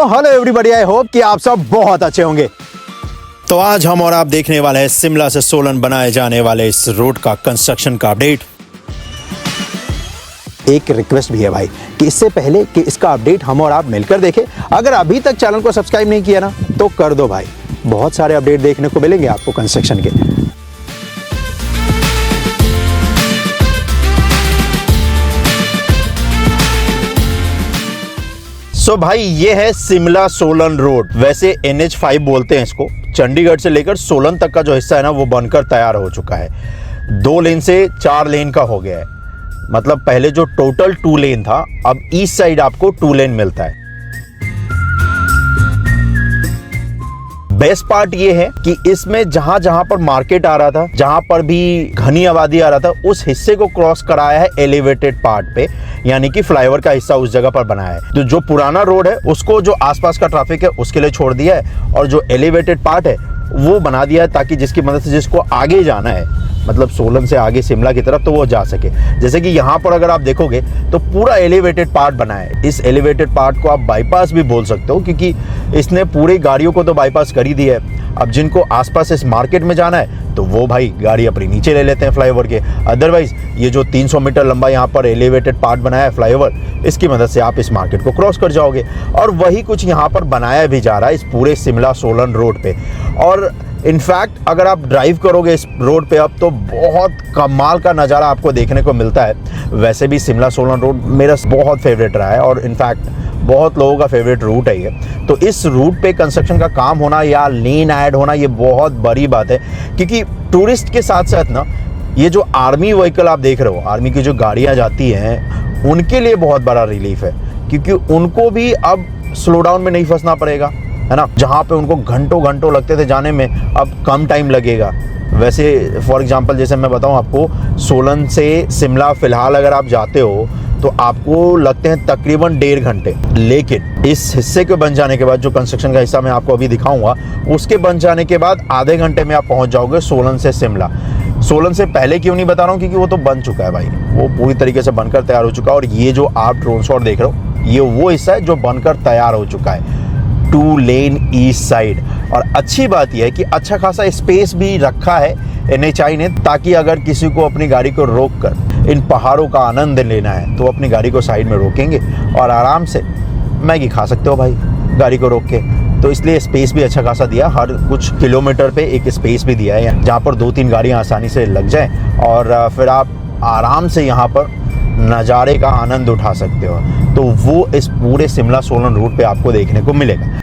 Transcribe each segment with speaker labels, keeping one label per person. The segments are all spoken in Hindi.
Speaker 1: हेलो एवरीबॉडी, आई होप कि आप सब बहुत अच्छे होंगे। तो आज हम और आप देखने वाले हैं शिमला से सोलन बनाए जाने वाले इस रोड का कंस्ट्रक्शन का अपडेट। एक रिक्वेस्ट भी है भाई कि इससे पहले कि इसका अपडेट हम और आप मिलकर देखें, अगर अभी तक चैनल को सब्सक्राइब नहीं किया ना तो कर दो भाई। बहुत सारे अपडेट देखने को मिलेंगे आपको कंस्ट्रक्शन के। सो भाई ये है शिमला सोलन रोड। वैसे NH5 बोलते हैं इसको। चंडीगढ़ से लेकर सोलन तक का जो हिस्सा है ना वो बनकर तैयार हो चुका है। 2 लेन से 4 लेन का हो गया है। मतलब पहले जो टोटल 2 लेन था, अब ईस्ट साइड आपको 2 लेन मिलता है। बेस्ट पार्ट ये है कि इसमें जहां जहां पर मार्केट आ रहा था, जहां पर भी घनी आबादी आ रहा था, उस हिस्से को क्रॉस कराया है एलिवेटेड पार्ट पे, यानी कि फ्लाईओवर का हिस्सा उस जगह पर बनाया है। तो जो पुराना रोड है उसको जो आसपास का ट्रैफिक है उसके लिए छोड़ दिया है, और जो एलिवेटेड पार्ट है वो बना दिया है ताकि जिसकी मदद से जिसको आगे जाना है, मतलब सोलन से आगे शिमला की तरफ, तो वो जा सके। जैसे कि यहाँ पर अगर आप देखोगे तो पूरा एलिवेटेड पार्ट बना है। इस एलिवेटेड पार्ट को आप बाईपास भी बोल सकते हो, क्योंकि इसने पूरी गाड़ियों को तो बाईपास कर ही दिया है। अब जिनको आसपास इस मार्केट में जाना है तो वो भाई गाड़ी अपनी नीचे ले लेते हैं फ्लाईओवर के। अदरवाइज ये जो 300 मीटर लंबा यहाँ पर एलिवेटेड पार्ट बनाया है फ्लाईओवर, इसकी मदद से आप इस मार्केट को क्रॉस कर जाओगे। और वही कुछ यहाँ पर बनाया भी जा रहा है इस पूरे शिमला सोलन रोड पे। और इनफैक्ट अगर आप ड्राइव करोगे इस रोड पे अब तो बहुत कमाल का नज़ारा आपको देखने को मिलता है। वैसे भी शिमला सोलन रोड मेरा बहुत फेवरेट रहा है, और इनफैक्ट बहुत लोगों का फेवरेट रूट है ये। तो इस रूट पे कंस्ट्रक्शन का काम होना या लेन ऐड होना ये बहुत बड़ी बात है, क्योंकि टूरिस्ट के साथ साथ ना ये जो आर्मी व्हीकल आप देख रहे हो, आर्मी की जो गाड़ियाँ जाती हैं, उनके लिए बहुत बड़ा रिलीफ है, क्योंकि उनको भी अब स्लो डाउन में नहीं फंसना पड़ेगा, है ना। जहाँ पे उनको घंटों घंटों लगते थे जाने में, अब कम टाइम लगेगा। वैसे फॉर एग्जांपल जैसे मैं बताऊँ आपको, सोलन से शिमला फ़िलहाल अगर आप जाते हो तो आपको लगते हैं तकरीबन 1.5 घंटे, लेकिन इस हिस्से के बन जाने के बाद, जो कंस्ट्रक्शन का हिस्सा मैं आपको अभी दिखाऊंगा, उसके बन जाने के बाद आधे घंटे में आप पहुंच जाओगे सोलन से शिमला। सोलन से पहले क्यों नहीं बता रहा हूँ, क्योंकि वो तो बन चुका है भाई, वो पूरी तरीके से बनकर तैयार हो चुका है। और ये जो आप ड्रोन शॉट देख रहे हो, ये वो हिस्सा है जो बनकर तैयार हो चुका है, 2 लेन ईस्ट साइड। और अच्छी बात यह है कि अच्छा खासा स्पेस भी रखा है NHI ने, ताकि अगर किसी को अपनी गाड़ी को रोक कर इन पहाड़ों का आनंद लेना है तो अपनी गाड़ी को साइड में रोकेंगे और आराम से मैगी खा सकते हो भाई गाड़ी को रोक के। तो इसलिए स्पेस भी अच्छा खासा दिया, हर कुछ किलोमीटर पे एक स्पेस भी दिया है जहाँ पर 2-3 गाड़ियाँ आसानी से लग जाएं, और फिर आप आराम से यहाँ पर नज़ारे का आनंद उठा सकते हो। तो वो इस पूरे शिमला सोलन रूट पे आपको देखने को मिलेगा।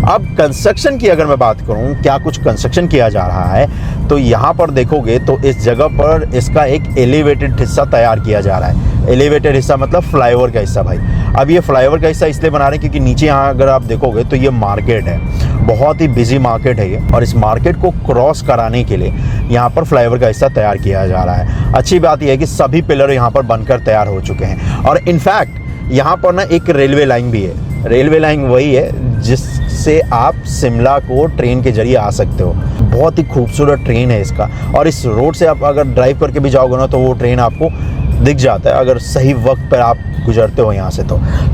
Speaker 1: अब कंस्ट्रक्शन की अगर मैं बात करूं, क्या कुछ कंस्ट्रक्शन किया जा रहा है, तो यहाँ पर देखोगे तो इस जगह पर इसका एक एलिवेटेड हिस्सा तैयार किया जा रहा है। एलिवेटेड हिस्सा मतलब फ्लाईओवर का हिस्सा भाई। अब ये फ्लाईओवर का हिस्सा इसलिए बना रहे हैं क्योंकि नीचे यहाँ अगर आप देखोगे तो ये मार्केट है, बहुत ही बिजी मार्केट है ये, और इस मार्केट को क्रॉस कराने के लिए यहाँ पर फ्लाईओवर का हिस्सा तैयार किया जा रहा है। अच्छी बात यह है कि सभी पिलर यहाँ पर बनकर तैयार हो चुके हैं, और इनफैक्ट यहाँ पर ना एक रेलवे लाइन भी है। रेलवे लाइन वही है जिससे आप शिमला को ट्रेन के जरिए आ सकते हो। बहुत ही खूबसूरत ट्रेन है इसका, और इस रोड से आप अगर ड्राइव करके भी जाओगे ना तो वो ट्रेन आपको दिख जाता है, अगर सही वक्त पर आप गुजरते हो यहाँ से।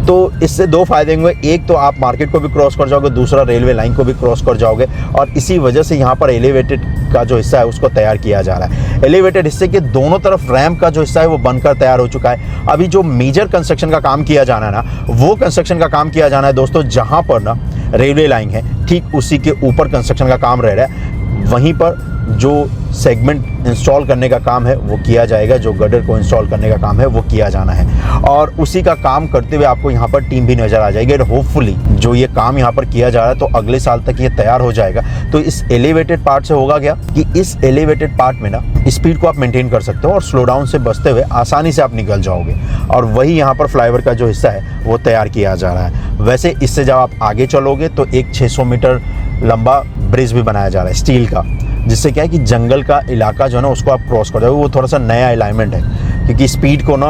Speaker 1: तो इससे 2 फायदे होंगे, एक तो आप मार्केट को भी क्रॉस कर जाओगे, दूसरा रेलवे लाइन को भी क्रॉस कर जाओगे। और इसी वजह से यहाँ पर एलिवेटेड का जो हिस्सा है उसको तैयार किया जा रहा है। एलिवेटेड हिस्से के दोनों तरफ रैंप का जो हिस्सा है वो बनकर तैयार हो चुका है। अभी जो मेजर कंस्ट्रक्शन का काम किया जाना है ना, वो कंस्ट्रक्शन का काम किया जाना है दोस्तों, जहाँ पर ना रेलवे लाइन है ठीक उसी के ऊपर कंस्ट्रक्शन का काम रह रहा है। वहीं पर जो सेगमेंट इंस्टॉल करने का काम है वो किया जाएगा, जो गडर को इंस्टॉल करने का काम है वो किया जाना है, और उसी का काम करते हुए आपको यहाँ पर टीम भी नज़र आ जाएगी। और होपफुली जो ये काम यहाँ पर किया जा रहा है तो अगले साल तक ये तैयार हो जाएगा। तो इस एलिवेटेड पार्ट से होगा क्या कि इस एलिवेटेड पार्ट में ना स्पीड को आप मेंटेन कर सकते हो, और स्लो डाउन से बचते हुए आसानी से आप निकल जाओगे। और वही यहाँ पर फ्लाईओवर का जो हिस्सा है वो तैयार किया जा रहा है। वैसे इससे जब आप आगे चलोगे तो एक 600 मीटर लंबा ब्रिज भी बनाया जा रहा है स्टील का, जिससे क्या है कि जंगल का इलाका जो है ना उसको आप क्रॉस कर जाओगे। वो थोड़ा सा नया अलाइनमेंट है, क्योंकि स्पीड को ना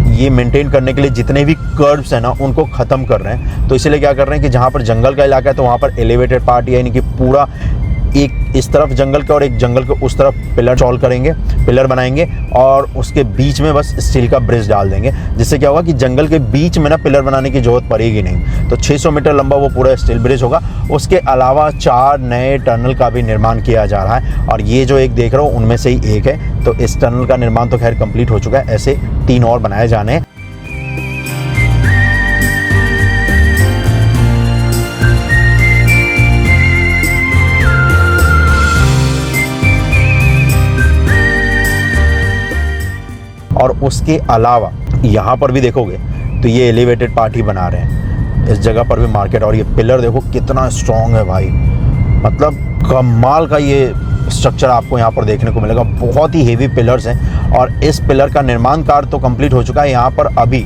Speaker 1: ये मेंटेन करने के लिए जितने भी कर्व्स हैं ना उनको ख़त्म कर रहे हैं। तो इसलिए क्या कर रहे हैं कि जहाँ पर जंगल का इलाका है तो वहाँ पर एलिवेटेड पार्ट, यानी कि पूरा एक इस तरफ जंगल का और एक जंगल के उस तरफ पिलर चॉल करेंगे, पिलर बनाएंगे और उसके बीच में बस स्टील का ब्रिज डाल देंगे, जिससे क्या होगा कि जंगल के बीच में ना पिलर बनाने की ज़रूरत पड़ेगी नहीं। तो 600 मीटर लंबा वो पूरा स्टील ब्रिज होगा। उसके अलावा 4 नए टनल का भी निर्माण किया जा रहा है और ये जो एक देख रहा हूँ उनमें से ही एक है। तो इस टनल का निर्माण तो खैर कंप्लीट हो चुका है, ऐसे 3 और बनाए जाने हैं। और उसके अलावा यहाँ पर भी देखोगे तो ये एलिवेटेड पार्ट ही बना रहे हैं इस जगह पर भी मार्केट। और ये पिलर देखो कितना स्ट्रॉन्ग है भाई, मतलब कमाल का ये स्ट्रक्चर आपको यहाँ पर देखने को मिलेगा। बहुत ही हेवी पिलर्स हैं और इस पिलर का निर्माण कार्य तो कंप्लीट हो चुका है। यहाँ पर अभी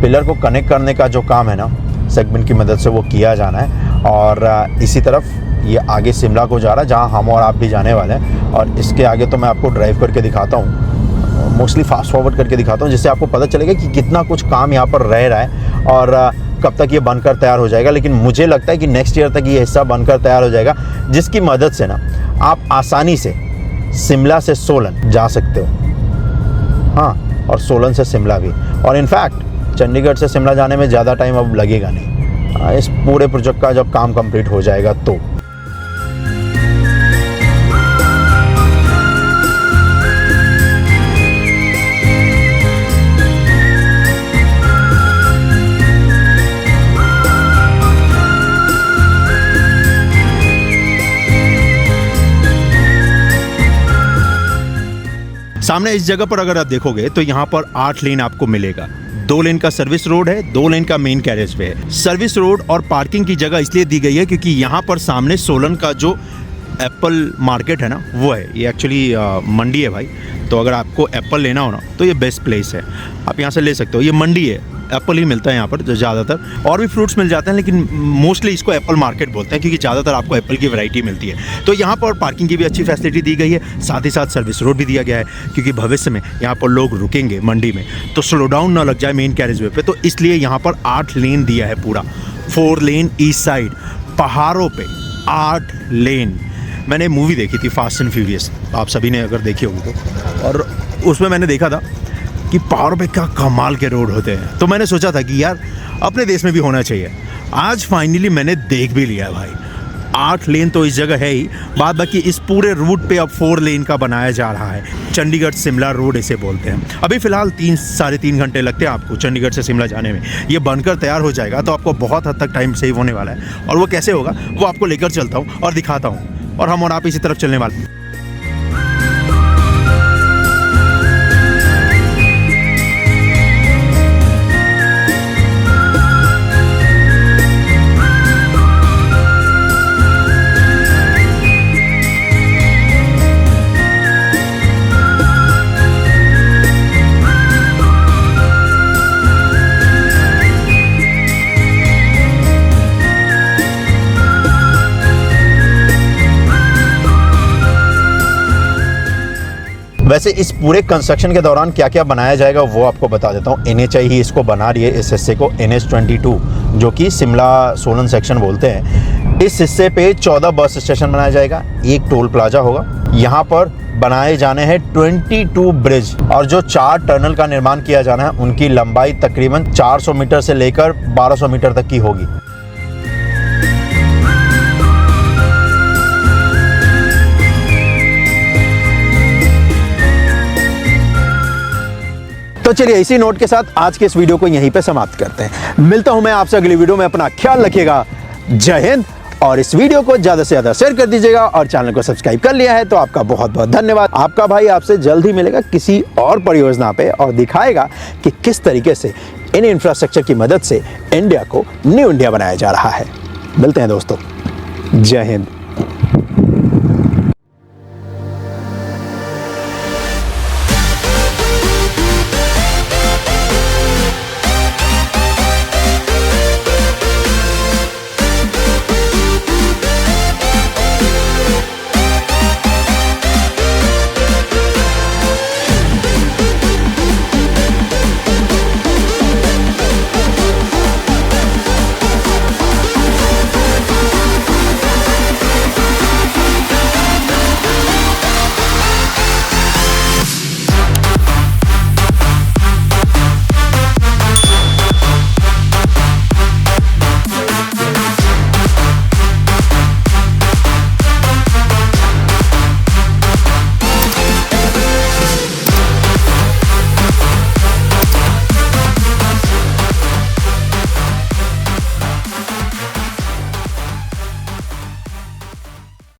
Speaker 1: पिलर को कनेक्ट करने का जो काम है ना सेगमेंट की मदद से वो किया जाना है। और इसी तरफ ये आगे शिमला को जा रहा है जहाँ हम और आप भी जाने वाले हैं। और इसके आगे तो मैं आपको ड्राइव करके दिखाता हूँ, मोस्टली फास्ट फॉरवर्ड करके दिखाता हूँ, जिससे आपको पता चलेगा कि कितना कुछ काम यहाँ पर रह रहा है और कब तक ये बनकर तैयार हो जाएगा। लेकिन मुझे लगता है कि नेक्स्ट ईयर तक ये हिस्सा बनकर तैयार हो जाएगा, जिसकी मदद से ना आप आसानी से शिमला से सोलन जा सकते हो। हाँ, और सोलन से शिमला भी। और इनफैक्ट चंडीगढ़ से शिमला जाने में ज़्यादा टाइम अब लगेगा नहीं, इस पूरे प्रोजेक्ट का जब काम कंप्लीट हो जाएगा तो। सामने इस जगह पर अगर आप देखोगे तो यहाँ पर 8 लेन आपको मिलेगा। 2 लेन का सर्विस रोड है, 2 लेन का मेन कैरेज वे है। सर्विस रोड और पार्किंग की जगह इसलिए दी गई है क्योंकि यहाँ पर सामने सोलन का जो एप्पल मार्केट है ना वो है। ये एक्चुअली मंडी है भाई, तो अगर आपको एप्पल लेना हो ना तो ये बेस्ट प्लेस है, आप यहाँ से ले सकते हो। ये मंडी है, एप्पल ही मिलता है यहाँ पर ज़्यादातर, और भी फ्रूट्स मिल जाते हैं लेकिन मोस्टली इसको एप्पल मार्केट बोलते हैं क्योंकि ज़्यादातर आपको एप्पल की वैरायटी मिलती है। तो यहाँ पर पार्किंग की भी अच्छी फैसिलिटी दी गई है, साथ ही साथ सर्विस रोड भी दिया गया है क्योंकि भविष्य में यहाँ पर लोग रुकेंगे मंडी में तो स्लो डाउन ना लग जाए मेन कैरेज वे पे। तो इसलिए यहाँ पर 8 लेन दिया है, पूरा 4 लेन ईस्ट साइड, पहाड़ों पे 8 लेन। मैंने मूवी देखी थी फास्ट एंड फ्यूरियस, आप सभी ने अगर देखी होगी तो, और उसमें मैंने देखा था कि पहाड़ों पे क्या कमाल के रोड होते हैं। तो मैंने सोचा था कि यार अपने देश में भी होना चाहिए। आज फाइनली मैंने देख भी लिया भाई। 8 लेन तो इस जगह है ही, बाद बाकी इस पूरे रूट पे अब 4 लेन का बनाया जा रहा है। चंडीगढ़ शिमला रोड इसे बोलते हैं। अभी फ़िलहाल 3 3.5 घंटे लगते हैं आपको चंडीगढ़ से शिमला जाने में। ये बनकर तैयार हो जाएगा तो आपको बहुत हद तक टाइम सेव होने वाला है। और वो कैसे होगा वो आपको लेकर चलता हूँ और दिखाता हूँ, और हम और आप इसी तरफ चलने वाले हैं। वैसे इस पूरे कंस्ट्रक्शन के दौरान क्या क्या बनाया जाएगा वो आपको बता देता हूँ। NHAI ही इसको बना रही है, इस हिस्से को NH22 जो कि शिमला सोलन सेक्शन बोलते हैं। इस हिस्से पे 14 बस स्टेशन बनाया जाएगा, 1 टोल प्लाजा होगा। यहाँ पर बनाए जाने हैं 22 ब्रिज, और जो 4 टनल का निर्माण किया जाना है उनकी लंबाई तकरीबन 400 मीटर से लेकर 1200 मीटर तक की होगी। तो चलिए इसी नोट के साथ आज के इस वीडियो को यहीं पे समाप्त करते हैं। मिलता हूं मैं आपसे अगली वीडियो में। अपना ख्याल रखिएगा। जय हिंद। और इस वीडियो को ज़्यादा से ज़्यादा शेयर कर दीजिएगा, और चैनल को सब्सक्राइब कर लिया है तो आपका बहुत बहुत धन्यवाद। आपका भाई आपसे जल्द ही मिलेगा किसी और परियोजना पे और दिखाएगा कि किस तरीके से इन इंफ्रास्ट्रक्चर की मदद से इंडिया को न्यू इंडिया बनाया जा रहा है। मिलते हैं दोस्तों। जय हिंद।